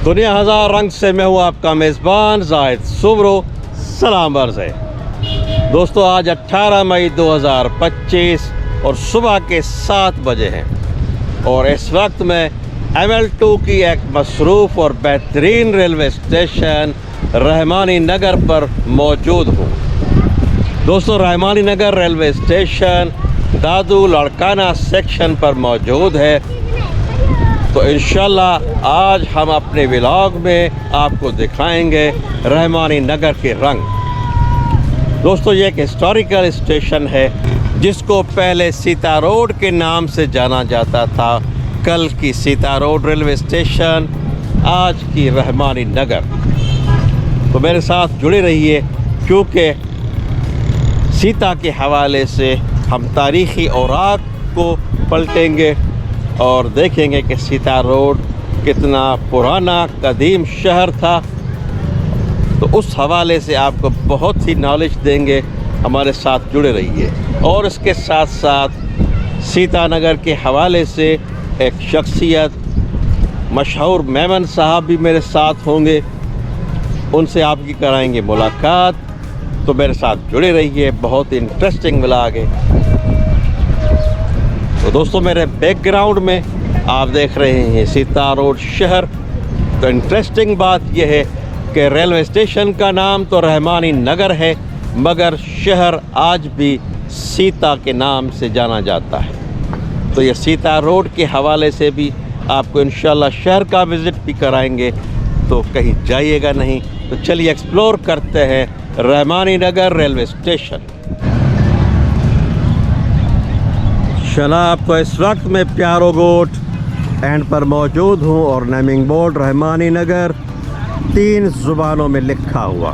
दुनिया हज़ार रंग से मैं हूँ आपका मेज़बान जाहिद सुब्रो सलाम अर्ज़ है। दोस्तों आज 18 मई 2025 और सुबह के 7 बजे हैं और इस वक्त मैं ML2 की एक मसरूफ़ और बेहतरीन रेलवे स्टेशन रहमानी नगर पर मौजूद हूँ। दोस्तों रहमानी नगर रेलवे स्टेशन दादू लड़काना सेक्शन पर मौजूद है। तो इंशाल्लाह आज हम अपने व्लॉग में आपको दिखाएंगे रहमानी नगर के रंग। दोस्तों ये एक हिस्टोरिकल स्टेशन है जिसको पहले सीता रोड के नाम से जाना जाता था। कल की सीता रोड रेलवे स्टेशन, आज की रहमानी नगर। तो मेरे साथ जुड़े रहिए क्योंकि सीता के हवाले से हम तारीख़ी औराक को पलटेंगे और देखेंगे कि सीता रोड कितना पुराना कदीम शहर था। तो उस हवाले से आपको बहुत सी नॉलेज देंगे, हमारे साथ जुड़े रहिए। और इसके साथ साथ सीता नगर के हवाले से एक शख्सियत मशहूर मेमन साहब भी मेरे साथ होंगे, उनसे आपकी कराएंगे मुलाकात। तो मेरे साथ जुड़े रहिए, बहुत इंटरेस्टिंग व्लॉग है। तो दोस्तों मेरे बैकग्राउंड में आप देख रहे हैं सीता रोड शहर। तो इंटरेस्टिंग बात यह है कि रेलवे स्टेशन का नाम तो रहमानी नगर है मगर शहर आज भी सीता के नाम से जाना जाता है। तो ये सीता रोड के हवाले से भी आपको इंशाल्लाह शहर का विज़िट भी कराएंगे, तो कहीं जाइएगा नहीं। तो चलिए एक्सप्लोर करते हैं रहमानी नगर रेलवे स्टेशन। जनाब तो इस वक्त मैं प्यारो गोट एंड पर मौजूद हूँ और नेमिंग बोर्ड रहमानी नगर 3 ज़ुबानों में लिखा हुआ।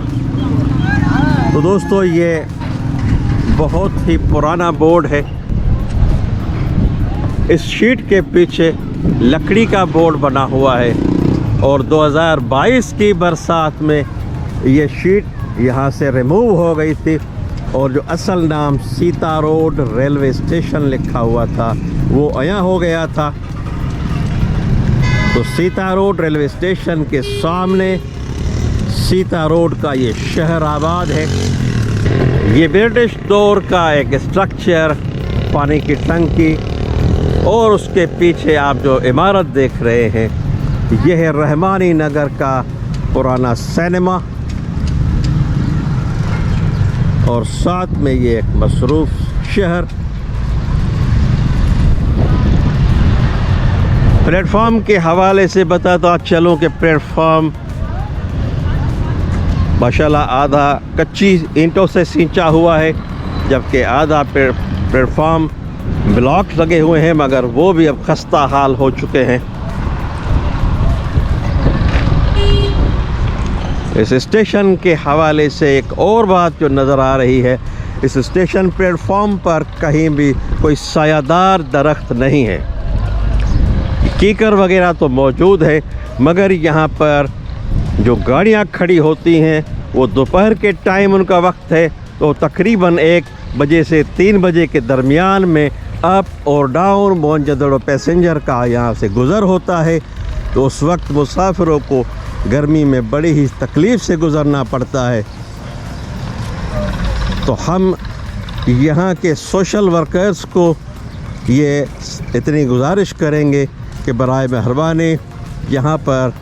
तो दोस्तों ये बहुत ही पुराना बोर्ड है। इस शीट के पीछे लकड़ी का बोर्ड बना हुआ है और 2022 की बरसात में ये शीट यहाँ से रिमूव हो गई थी और जो असल नाम सीता रोड रेलवे स्टेशन लिखा हुआ था वो अया हो गया था। तो सीता रोड रेलवे स्टेशन के सामने सीता रोड का ये शहर आबाद है। ये ब्रिटिश दौर का एक स्ट्रक्चर, पानी की टंकी, और उसके पीछे आप जो इमारत देख रहे हैं यह है रहमानी नगर का पुराना सिनेमा और साथ में ये एक मसरूफ़ शहर। प्लेटफॉर्म के हवाले से बताता चलूँ कि प्लेटफॉर्म माशाल्लाह आधा कच्ची ईंटों से सींचा हुआ है जबकि आधा प्लेटफॉर्म ब्लॉक लगे हुए हैं मगर वो भी अब खस्ता हाल हो चुके हैं। इस स्टेशन के हवाले से एक और बात जो नज़र आ रही है, इस स्टेशन प्लेटफॉर्म पर कहीं भी कोई सायादार दरख्त नहीं है। कीकर वगैरह तो मौजूद है मगर यहाँ पर जो गाड़ियाँ खड़ी होती हैं वो दोपहर के टाइम उनका वक्त है, तो तकरीबन 1 बजे से 3 बजे के दरमियान में अप और डाउन मोनजदड़ो पैसेंजर का यहाँ से गुज़र होता है। तो उस वक्त मुसाफिरों को गर्मी में बड़ी ही तकलीफ़ से गुज़रना पड़ता है। तो हम यहाँ के सोशल वर्कर्स को ये इतनी गुजारिश करेंगे कि बराए मेहरबानी यहाँ पर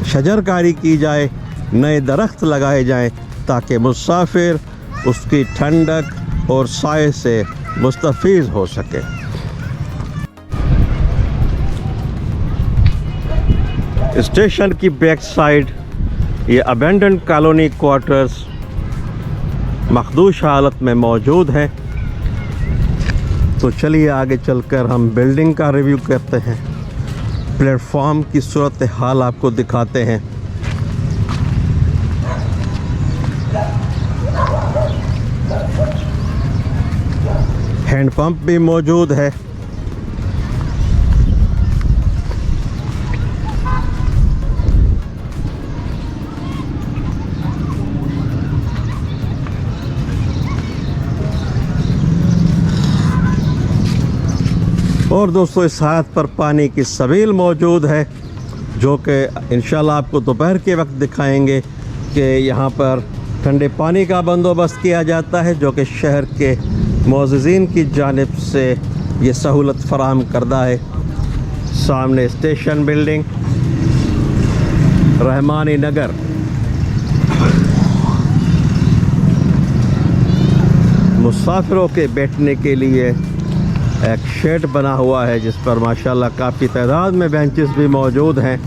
शजरकारी की जाए, नए दरख्त लगाए जाएं ताकि मुसाफिर उसकी ठंडक और साए से मुस्तफ़ीज़ हो सके। स्टेशन की बैक साइड ये अबेंडन कॉलोनी क्वार्टर्स मखदूश हालत में मौजूद है। तो चलिए आगे चलकर हम बिल्डिंग का रिव्यू करते हैं, प्लेटफॉर्म की सूरत हाल आपको दिखाते हैं। हैंडपंप भी मौजूद है। और दोस्तों इस हाथ पर पानी की सबील मौजूद है जो कि इंशाल्लाह आपको दोपहर के वक्त दिखाएंगे कि यहाँ पर ठंडे पानी का बंदोबस्त किया जाता है, जो कि शहर के मुअज़्ज़िज़ीन की जानिब से ये सहूलत फराहम करदा है। सामने स्टेशन बिल्डिंग रहमानी नगर। मुसाफिरों के बैठने के लिए एक शेड बना हुआ है जिस पर माशाल्लाह काफ़ी तादाद में बेंचेस भी मौजूद हैं।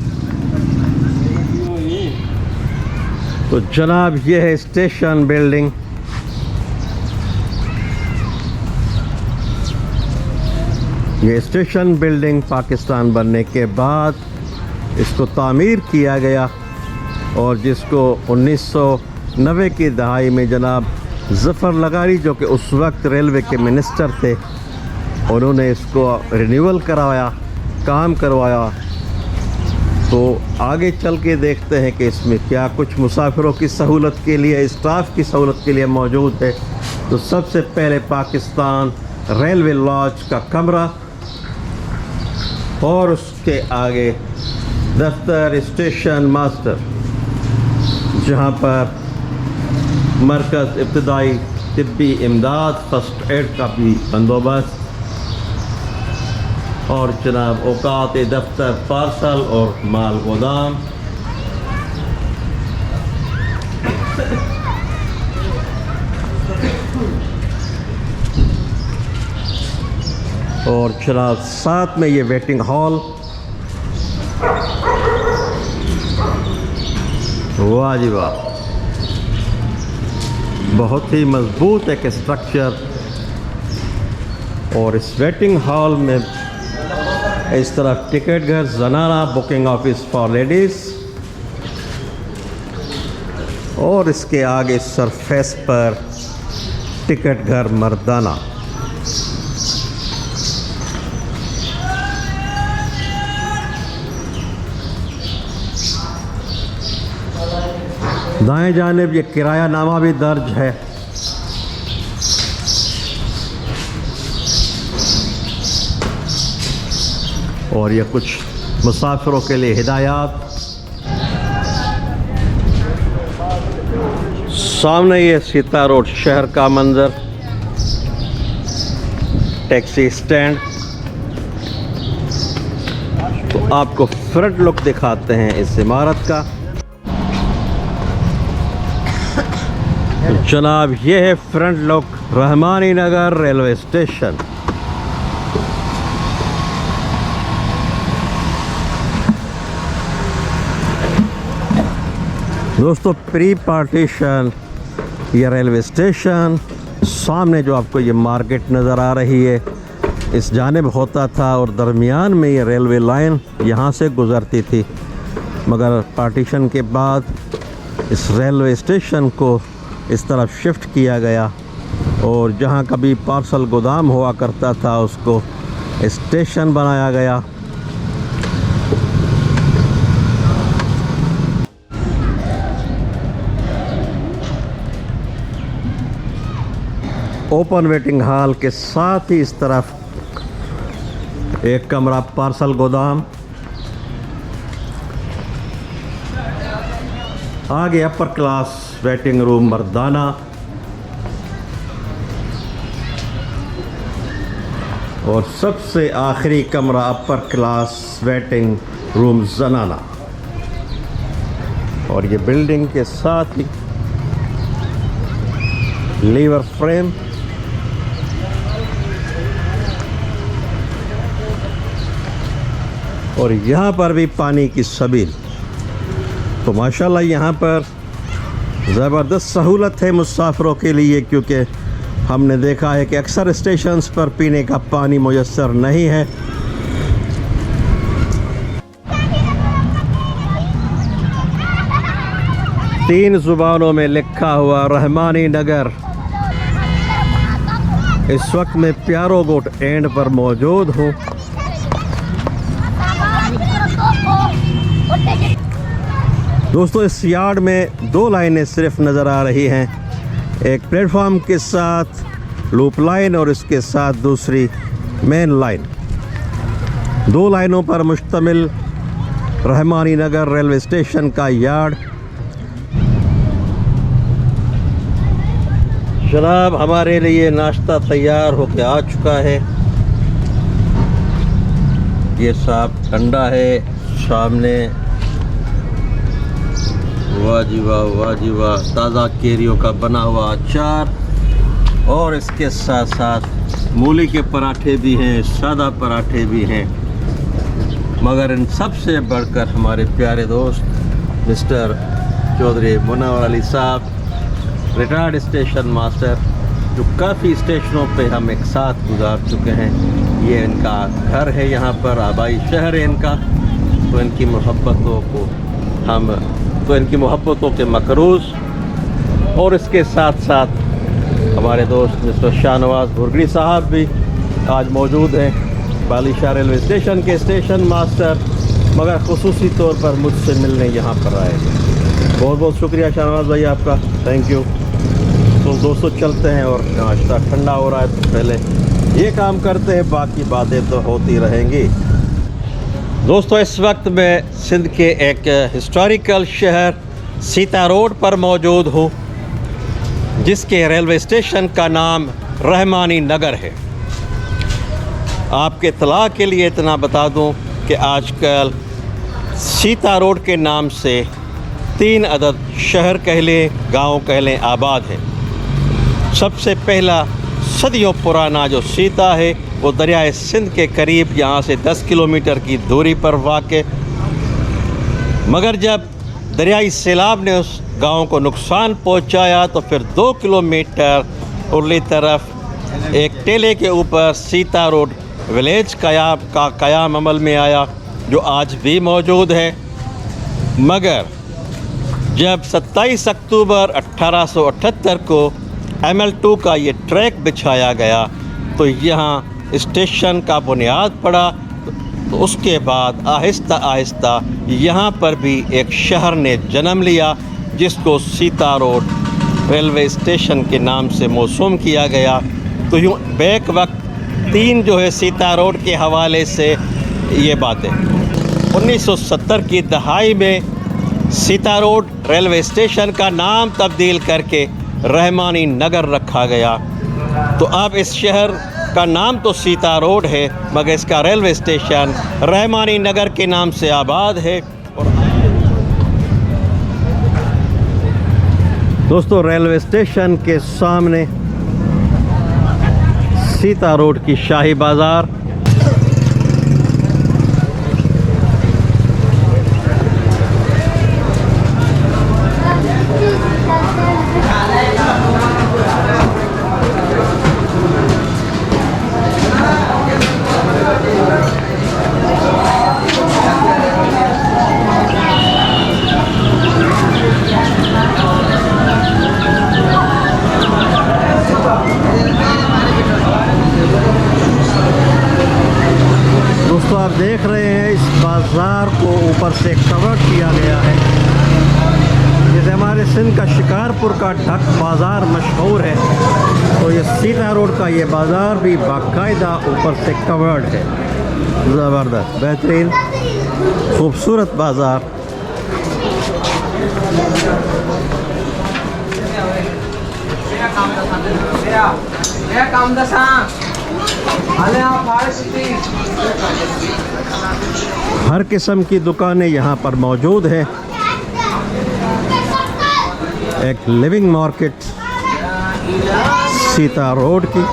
तो जनाब ये है स्टेशन बिल्डिंग। ये स्टेशन बिल्डिंग पाकिस्तान बनने के बाद इसको तामीर किया गया और जिसको 1990 की दहाई में जनाब ज़फ़र लगारी, जो कि उस वक्त रेलवे के मिनिस्टर थे, उन्होंने इसको रिन्यूअल करवाया, काम करवाया। तो आगे चल के देखते हैं कि इसमें क्या कुछ मुसाफिरों की सहूलत के लिए, स्टाफ की सहूलत के लिए मौजूद है। तो सबसे पहले पाकिस्तान रेलवे लॉज का कमरा और उसके आगे दफ्तर स्टेशन मास्टर, जहाँ पर मरकज़ इब्तदाई तिब्बी इमदाद फर्स्ट एड का भी बंदोबस्त और जनाब औकात दफ्तर पार्सल और माल गोदाम। और जनाब साथ में ये वेटिंग हॉल। वाह जी वाह, बहुत ही मजबूत एक स्ट्रक्चर। और इस वेटिंग हॉल में इस तरफ टिकट घर जनाना, बुकिंग ऑफिस फॉर लेडीज़, और इसके आगे सरफेस पर टिकट घर मर्दाना। दाएं जानिब ये किराया नामा भी दर्ज है। और ये कुछ मुसाफिरों के लिए हिदायत। सामने ये सीता रोड शहर का मंजर, टैक्सी स्टैंड। तो आपको फ्रंट लुक दिखाते हैं इस इमारत का। जनाब ये है front look Rahmani Nagar railway station. दोस्तों प्री पार्टीशन ये रेलवे स्टेशन, सामने जो आपको ये मार्केट नज़र आ रही है इस जानिब होता था और दरमियान में ये रेलवे लाइन यहाँ से गुज़रती थी। मगर पार्टीशन के बाद इस रेलवे स्टेशन को इस तरफ शिफ्ट किया गया और जहाँ कभी पार्सल गोदाम हुआ करता था उसको स्टेशन बनाया गया। ओपन वेटिंग हॉल के साथ ही इस तरफ एक कमरा पार्सल गोदाम, आगे अपर क्लास वेटिंग रूम मर्दाना, और सबसे आखिरी कमरा अपर क्लास वेटिंग रूम जनाना। और ये बिल्डिंग के साथ ही लीवर फ्रेम, और यहाँ पर भी पानी की सबील। तो माशाल्लाह यहाँ पर ज़बरदस्त सहूलत है मुसाफिरों के लिए, क्योंकि हमने देखा है कि अक्सर स्टेशंस पर पीने का पानी मुयस्सर नहीं है। तीन ज़ुबानों में लिखा हुआ रहमानी नगर। इस वक्त मैं प्यारो गोट एंड पर मौजूद हूँ। दोस्तों इस यार्ड में दो लाइनें सिर्फ नज़र आ रही हैं, एक प्लेटफॉर्म के साथ लूप लाइन और इसके साथ दूसरी मेन लाइन। दो लाइनों पर मुश्तमिल रहमानी नगर रेलवे स्टेशन का यार्ड। जनाब, हमारे लिए नाश्ता तैयार होकर आ चुका है। ये साहब ठंडा है सामने। वाह जी वाह, वाह जी वाह। ताज़ा केरियों का बना हुआ अचार और इसके साथ साथ मूली के पराठे भी हैं, सादा पराठे भी हैं। मगर इन सबसे बढ़कर हमारे प्यारे दोस्त मिस्टर चौधरी मुनव्वर अली साहब, रिटायर्ड स्टेशन मास्टर, जो काफ़ी स्टेशनों पे हम एक साथ गुजार चुके हैं। ये इनका घर है, यहाँ पर आबाई शहर है इनका। तो इनकी मोहब्बतों के मकरूज़। और इसके साथ साथ हमारे दोस्त मिस्टर शाहनवाज बुर्गड़ी साहब भी आज मौजूद हैं, बालिशाह रेलवे स्टेशन के स्टेशन मास्टर, मगर ख़ुसूसी तौर पर मुझसे मिलने यहाँ पर आए। बहुत बहुत शुक्रिया शाहनवाज भाई आपका, थैंक यू। तो दोस्तों चलते हैं, और नाश्ता ठंडा हो रहा है तो पहले ये काम करते हैं, बाकी बातें तो होती रहेंगी। दोस्तों, इस वक्त मैं सिंध के एक हिस्टोरिकल शहर सीता रोड पर मौजूद हूँ, जिसके रेलवे स्टेशन का नाम रहमानी नगर है। आपके इत्तला के लिए इतना बता दूं कि आजकल सीता रोड के नाम से 3 अदद शहर कह लें, गाँव कह लें, आबाद हैं। सबसे पहला सदियों पुराना जो सीता है वो दरियाए सिंध के करीब यहाँ से 10 किलोमीटर की दूरी पर वाक़। मगर जब दरियाई सैलाब ने उस गांव को नुकसान पहुंचाया तो फिर 2 किलोमीटर उरली तरफ एक टेले के ऊपर सीता रोड विलेज का क़याम अमल में आया, जो आज भी मौजूद है। मगर जब 27 अक्टूबर 1878 को ML2 का ये ट्रैक बिछाया गया तो यहाँ स्टेशन का बुनियाद पड़ा। तो उसके बाद आहिस्ता आहिस्ता यहाँ पर भी एक शहर ने जन्म लिया, जिसको सीता रोड रेलवे स्टेशन के नाम से मौसूम किया गया। तो यूँ बैक वक्त 3 जो है सीता रोड के हवाले से ये बातें 1970 की दहाई में सीता रोड रेलवे स्टेशन का नाम तब्दील करके रहमानी नगर रखा गया। तो अब इस शहर का नाम तो सीता रोड है, मगर इसका रेलवे स्टेशन रहमानी नगर के नाम से आबाद है। दोस्तों, रेलवे स्टेशन के सामने सीता रोड की शाही बाज़ार। आप देख रहे हैं इस बाज़ार को ऊपर से कवर किया गया है। जैसे हमारे सिंध का शिकारपुर का ढक बाज़ार मशहूर है, तो ये सीता रोड का ये बाज़ार भी बाकायदा ऊपर से कवर्ड है। ज़बरदस्त, बेहतरीन, खूबसूरत बाज़ार। हर किस्म की दुकानें यहाँ पर मौजूद हैं। एक लिविंग मार्केट सीता रोड की।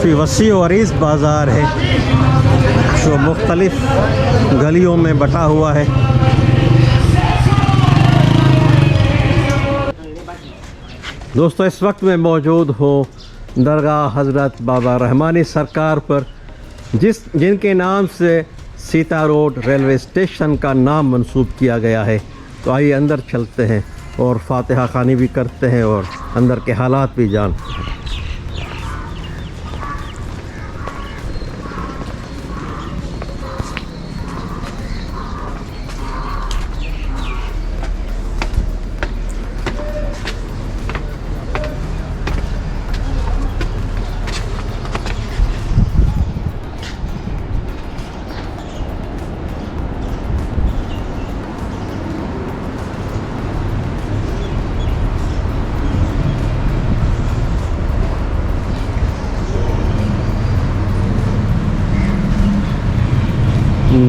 काफ़ी वसी और अरीज़ बाज़ार है जो मुख्तलिफ़ गलियों में बटा हुआ है। दोस्तों इस वक्त मैं मौजूद हूँ दरगाह हज़रत बाबा रहमानी सरकार पर, जिनके नाम से सीता रोड रेलवे स्टेशन का नाम मंसूब किया गया है। तो आइए अंदर चलते हैं और फातिहा ख़ानी भी करते हैं और अंदर के हालात भी जानते हैं।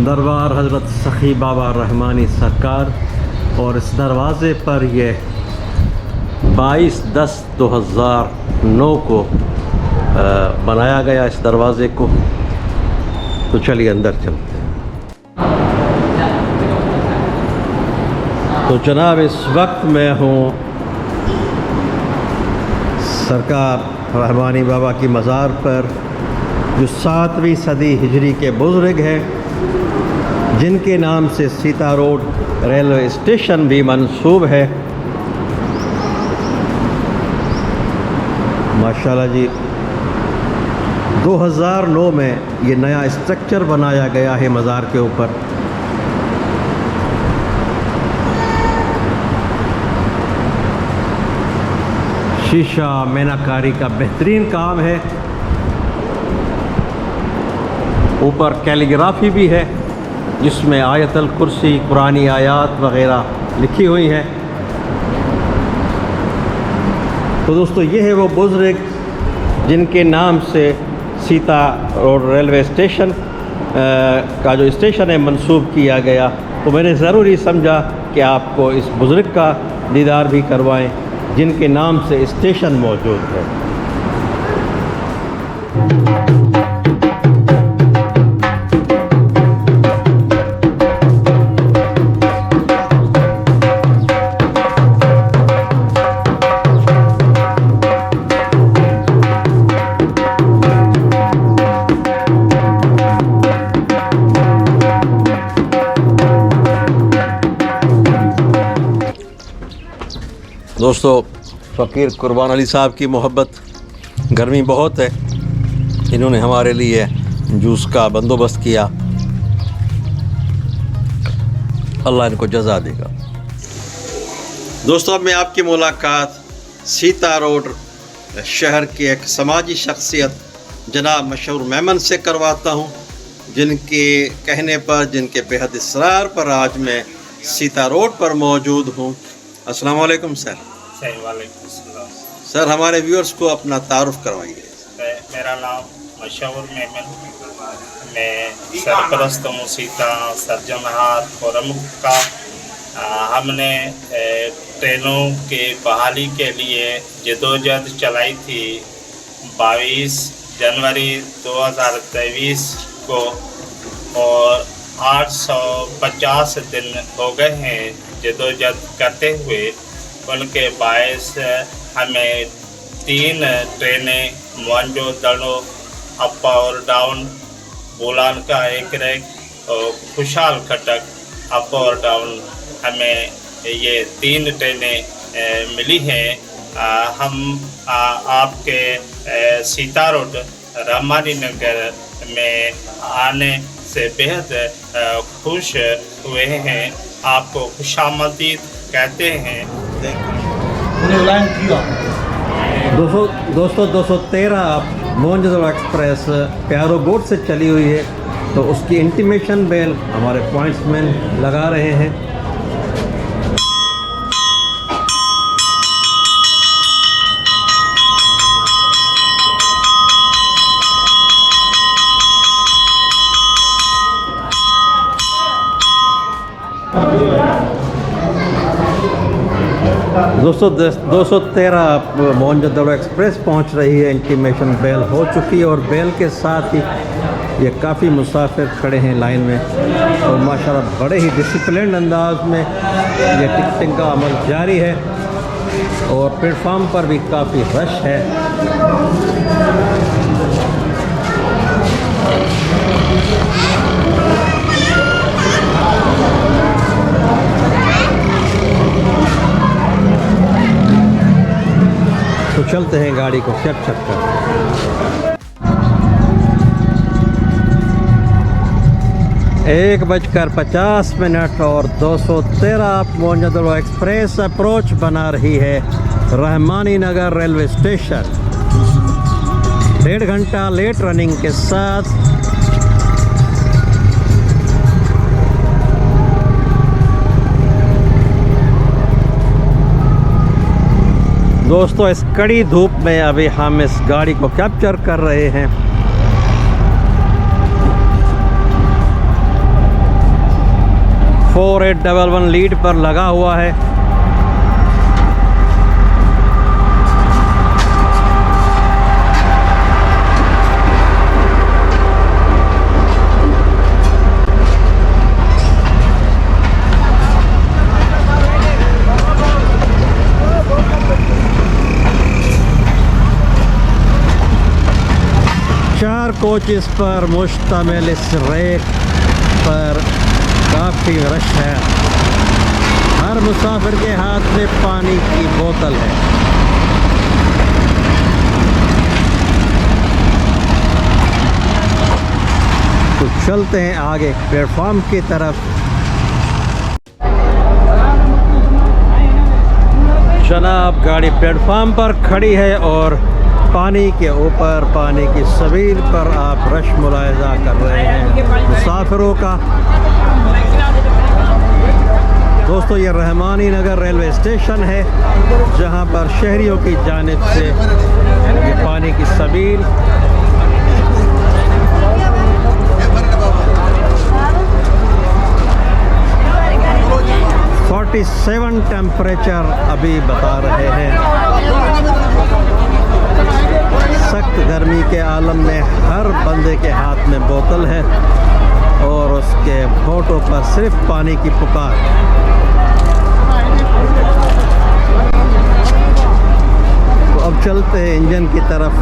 दरबार हज़रत सखी बाबा रहमानी सरकार, और इस दरवाज़े पर ये 22/10/2009 को बनाया गया इस दरवाज़े को। तो चलिए अंदर चलते हैं। तो जनाब इस वक्त मैं हूँ सरकार रहमानी बाबा की मज़ार पर, जो 7वीं सदी हिजरी के बुज़ुर्ग हैं, जिनके नाम से सीता रोड रेलवे स्टेशन भी मंसूब है। माशाल्लाह जी, 2009 में ये नया स्ट्रक्चर बनाया गया है मज़ार के ऊपर। शीशा मीनाकारी का बेहतरीन काम है। ऊपर कैलीग्राफी भी है जिसमें आयतल कुर्सी, कुरानी आयात वग़ैरह लिखी हुई हैं। तो दोस्तों ये है वो बुज़ुर्ग जिनके नाम से सीता रोड रेलवे स्टेशन का जो स्टेशन है मंसूब किया गया। तो मैंने ज़रूरी समझा कि आपको इस बुज़ुर्ग का दीदार भी करवाएं जिनके नाम से स्टेशन मौजूद है। दोस्तों फ़कीर कुर्बान अली साहब की मोहब्बत, गर्मी बहुत है, इन्होंने हमारे लिए जूस का बंदोबस्त किया। अल्लाह इनको जज़ा देगा। दोस्तों अब मैं आपकी मुलाकात सीता रोड शहर की एक समाजी शख्सियत जनाब मशहूर मेमन से करवाता हूँ, जिनके कहने पर, जिनके बेहद इसरार पर आज मैं सीता रोड पर मौजूद हूँ। अस्सलाम वालेकुम सर। वालेकुम सलाम। सर हमारे व्यूअर्स को अपना तारुफ करवाइए। मेरा नाम मशहूर मेमन, मैं सरपरस्त हूँ सीता सर्जनहार फोरम का। हमने ट्रेनों के बहाली के लिए जदोजहद चलाई थी 22 जनवरी 2023 को, और 850 दिन हो गए हैं जदोजहद करते हुए। उनके बायस हमें 3 ट्रेनें मोहनजो दड़ो, अप और डाउन, बोलान का एक रैक और खुशहाल खटक अप और डाउन, हमें ये 3 ट्रेनें मिली हैं। हम आपके सीता रोड रहमानी नगर में आने से बेहद खुश हुए हैं। आपको खुशामदीद कहते हैं। 213 मोहनजोदड़ो एक्सप्रेस प्यारोगोट से चली हुई है, तो उसकी इंटीमेशन बेल हमारे पॉइंट्समैन लगा रहे हैं। दोस्तों 213 मोहनजोदड़ो एक्सप्रेस पहुंच रही है। इंटीमेशन बेल हो चुकी है और बेल के साथ ही ये काफ़ी मुसाफिर खड़े हैं लाइन में और माशाल्लाह बड़े ही डिसिप्लिन अंदाज में ये टिकटिंग का अमल जारी है और प्लेटफार्म पर भी काफ़ी रश है। तो चलते हैं गाड़ी को कैप्चर कर। 1:50 और 213 मोहनजोदड़ो एक्सप्रेस अप्रोच बना रही है रहमानी नगर रेलवे स्टेशन। 1.5 घंटा लेट रनिंग के साथ दोस्तों इस कड़ी धूप में अभी हम इस गाड़ी को कैप्चर कर रहे हैं। फोर 4811 लीड पर लगा हुआ है। कोचेस पर मुश्तमिल इस रेक पर काफ़ी रश है। हर मुसाफिर के हाथ में पानी की बोतल है। तो चलते हैं आगे प्लेटफॉर्म की तरफ। जनाब गाड़ी प्लेटफॉर्म पर खड़ी है और पानी के ऊपर पानी की सबील पर आप रश मुलाहिजा कर रहे हैं मुसाफिरों का। दोस्तों ये रहमानी नगर रेलवे स्टेशन है जहां पर शहरियों की जानिब से ये पानी की सबील (47 टेम्परेचर अभी बता रहे हैं। सख्त गर्मी के आलम में हर बंदे के हाथ में बोतल है और उसके होठों पर सिर्फ पानी की पुकार। तो अब चलते हैं इंजन की तरफ।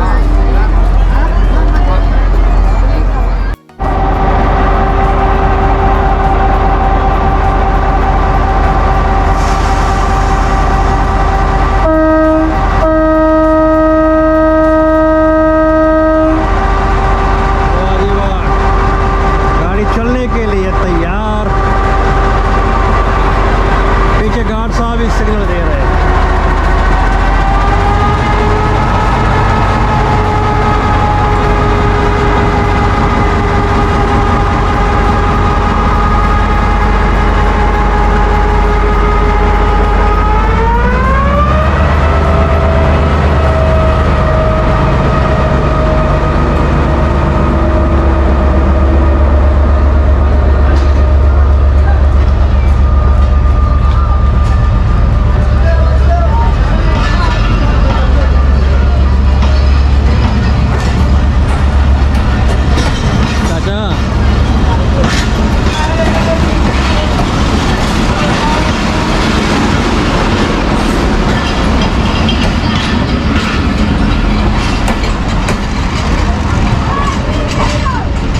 सिग्नल दे रहे हैं।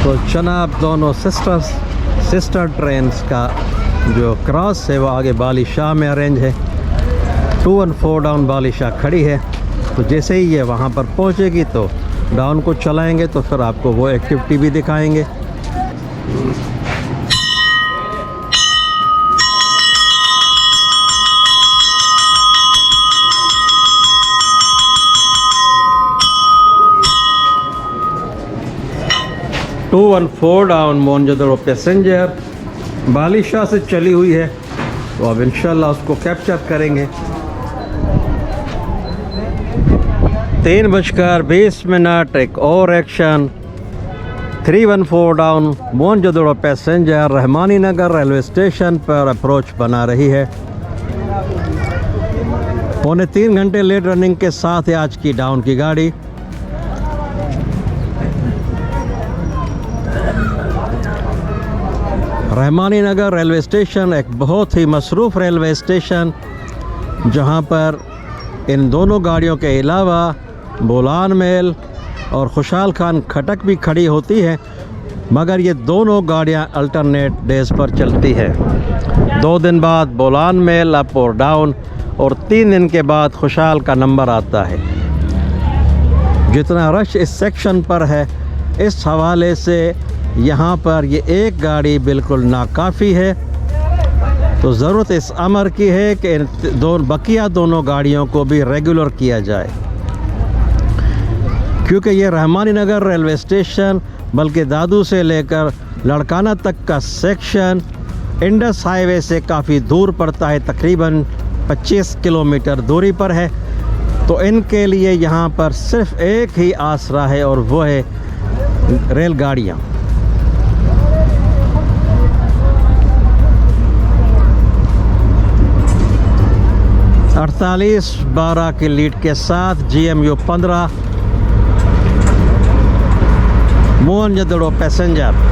तो जनाब दोनों सिस्टर ट्रेन्स का जो क्रॉस है वो आगे बालिशाह में अरेंज है। 214 डाउन बालिशाह खड़ी है। तो जैसे ही ये वहाँ पर पहुँचेगी तो डाउन को चलाएंगे तो फिर आपको वो एक्टिविटी भी दिखाएंगे। टू 214 डाउन मोहनजोदड़ो पैसेंजर बालिशाह से चली हुई है। तो अब इंशाल्लाह उसको कैप्चर करेंगे। 3:20 एक और action 314 down Mohenjodaro passenger Rahmani Nagar railway station पर अप्रोच बना रही है। पौने 3 घंटे लेट रनिंग के साथ है आज की डाउन की गाड़ी। रहमानी नगर रेलवे स्टेशन एक बहुत ही मसरूफ़ रेलवे स्टेशन, जहां पर इन दोनों गाड़ियों के अलावा बोलान मेल और खुशहाल खान खटक भी खड़ी होती है, मगर ये दोनों गाड़ियां अल्टरनेट डेज़ पर चलती है। 2 दिन बाद बोलान मेल अप और डाउन और 3 दिन के बाद खुशहाल का नंबर आता है। जितना रश इस सेक्शन पर है, इस हवाले से यहाँ पर ये एक गाड़ी बिल्कुल नाकाफ़ी है। तो ज़रूरत इस अमर की है कि बकिया दोनों गाड़ियों को भी रेगुलर किया जाए, क्योंकि ये रहमानी नगर रेलवे स्टेशन बल्कि दादू से लेकर लड़काना तक का सेक्शन इंडस हाईवे से काफ़ी दूर पड़ता है, तकरीबन 25 किलोमीटर दूरी पर है। तो इनके लिए यहाँ पर सिर्फ एक ही आसरा है और वो है रेलगाड़ियाँ। अड़तालीस 12 की लीड के साथ GMU 15 मोहनजोदड़ो पैसेंजर।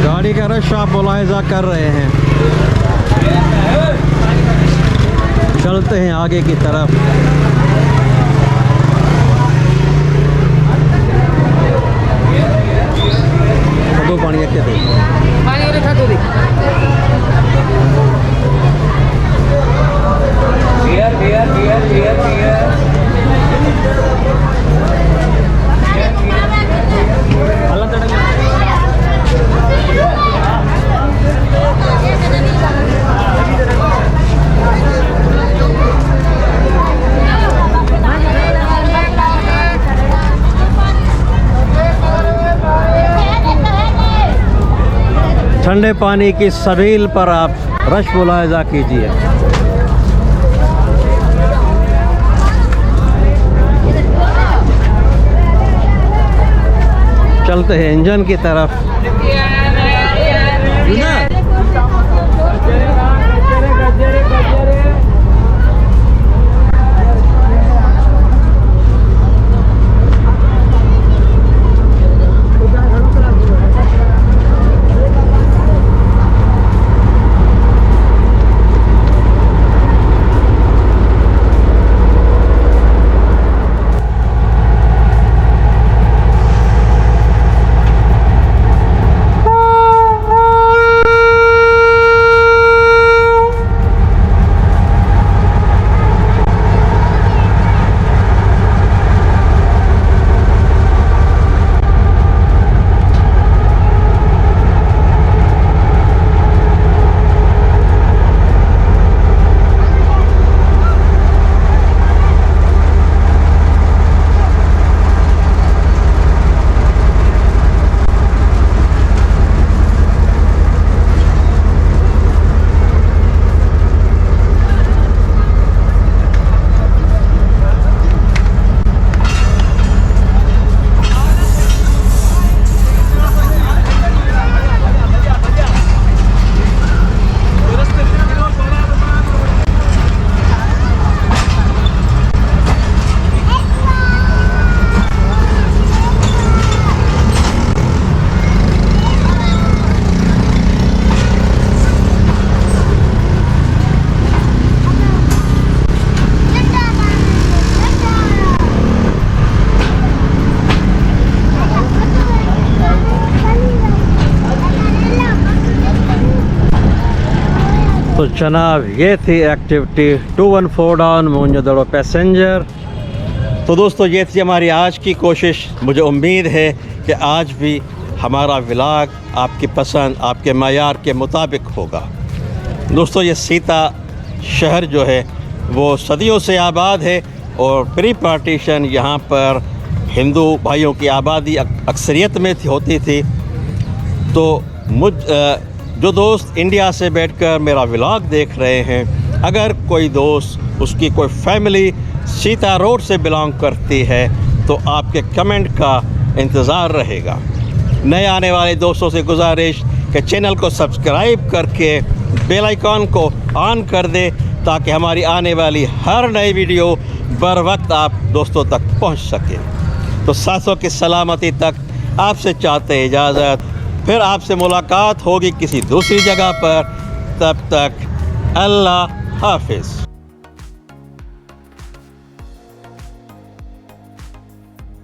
गाड़ी का रश आप मुलाहिजा कर रहे हैं। चलते हैं आगे की तरफ। दो पानी रखे थे, पानी रखा तो ठंडे पानी की सबील पर आप रश मुलाहिजा कीजिए। चलते हैं इंजन की तरफ। तो जनाब ये थी एक्टिविटी 214 मोहनजोदड़ो पैसेंजर। तो दोस्तों ये थी हमारी आज की कोशिश। मुझे उम्मीद है कि आज भी हमारा व्लॉग आपकी पसंद, आपके मायार के मुताबिक होगा। दोस्तों ये सीता शहर जो है वो सदियों से आबाद है और प्री पार्टीशन यहाँ पर हिंदू भाइयों की आबादी अक्सरियत में होती थी। तो जो दोस्त इंडिया से बैठकर मेरा व्लॉग देख रहे हैं, अगर कोई दोस्त उसकी कोई फैमिली सीता रोड से बिलोंग करती है तो आपके कमेंट का इंतज़ार रहेगा। नए आने वाले दोस्तों से गुजारिश कि चैनल को सब्सक्राइब करके बेल आइकॉन को ऑन कर दे ताकि हमारी आने वाली हर नई वीडियो बर वक्त आप दोस्तों तक पहुंच सके। तो सांसों की सलामती तक आपसे चाहते इजाज़त, फिर आपसे मुलाकात होगी किसी दूसरी जगह पर। तब तक अल्लाह हाफिज़।